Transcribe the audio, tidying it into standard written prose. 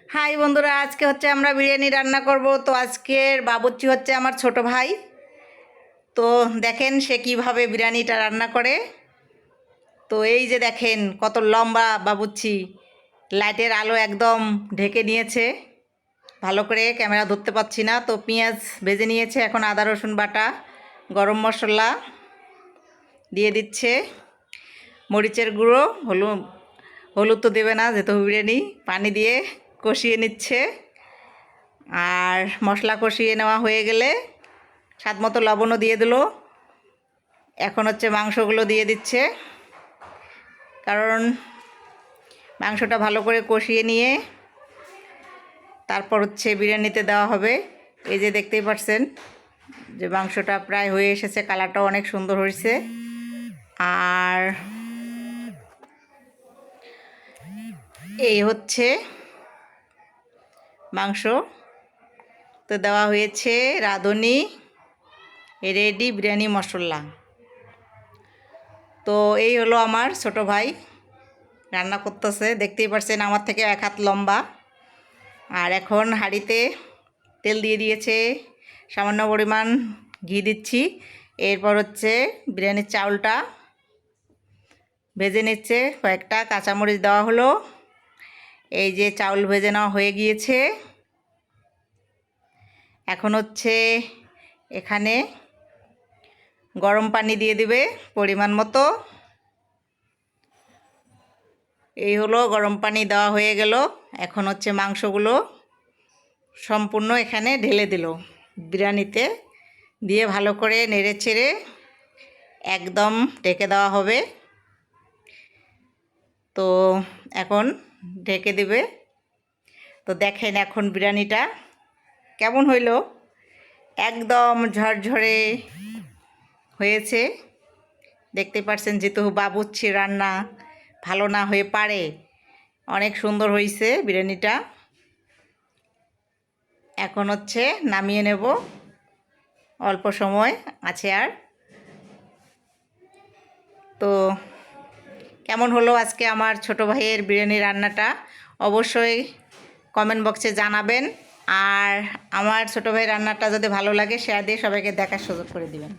High বন্ধুরা, আজকে হচ্ছে আমরা বিরিয়ানি রান্না করব। তো আজকের বাবুর্চি হচ্ছে আমার ছোট ভাই। তো দেখেন সে কিভাবে বিরিয়ানিটা রান্না করে। তো এই যে দেখেন কত লম্বা বাবুর্চি, লাইটের আলো একদম ঢেকে নিয়েছে, ভালো করে ক্যামেরা ধরতে পারছি না। তো পেঁয়াজ ভেজে নিয়েছে, এখন আদা রসুন বাটা, গরম মশলা দিয়ে দিচ্ছে, মরিচের গুঁড়ো, হলুদ তো দেবে না যেহেতু বিরিয়ানি, পানি দিয়ে কষিয়ে নিচ্ছে। আর মশলা কষিয়ে নেওয়া হয়ে গেলে স্বাদ মতো লবণও দিয়ে দিল। এখন হচ্ছে মাংসগুলো দিয়ে দিচ্ছে, কারণ মাংসটা ভালো করে কষিয়ে নিয়ে তারপর হচ্ছে বিরিয়ানিতে দেওয়া হবে। এই যে দেখতেই পাচ্ছেন যে মাংসটা প্রায় হয়ে এসেছে, কালারটাও অনেক সুন্দর হয়েছে। আর এই হচ্ছে মাংস তো দেওয়া হয়েছে রাঁধুনি রেডি বিরিয়ানি মশলা। তো এই হলো আমার ছোট ভাই রান্না করতেছে, দেখতেই পাচ্ছেন আমার থেকে এক হাত লম্বা। আর এখন হাঁড়িতে তেল দিয়ে দিয়েছে, সামান্য পরিমাণ ঘি দিচ্ছি। এরপর হচ্ছে বিরিয়ানির চাউলটা ভেজে নিচ্ছে, কয়েকটা কাঁচামরিচ দেওয়া হলো। এই যে চাউল ভেজে নেওয়া হয়ে গিয়েছে। এখন হচ্ছে এখানে গরম পানি দিয়ে দিবে পরিমাণ মতো। এই হলো গরম পানি দেওয়া হয়ে গেল। এখন হচ্ছে মাংসগুলো সম্পূর্ণ এখানে ঢেলে দিল বিরিয়ানিতে, দিয়ে ভালো করে নেড়ে চেড়ে একদম ঢেকে দেওয়া হবে। তো এখন ঢেকে দিবে। তো দেখেন এখন বিরিয়ানিটা কেমন হইল, একদম ঝরঝরে হয়েছে। দেখতে পাচ্ছেন যেহেতু বাবুর্চি রান্না ভালো না হয়ে পারে, অনেক সুন্দর হয়েছে বিরিয়ানিটা। এখন হচ্ছে নামিয়ে নেব, অল্প সময় আছে আর। তো কেমন হলো আজকে আমার ছোট ভাইয়ের বিরিয়ানি রান্নাটা অবশ্যই কমেন্ট বক্সে জানাবেন। আর আমার ছোট ভাইয়ের রান্নাটা যদি ভালো লাগে শেয়ার দিয়ে সবাইকে দেখার সুযোগ করে দিবেন।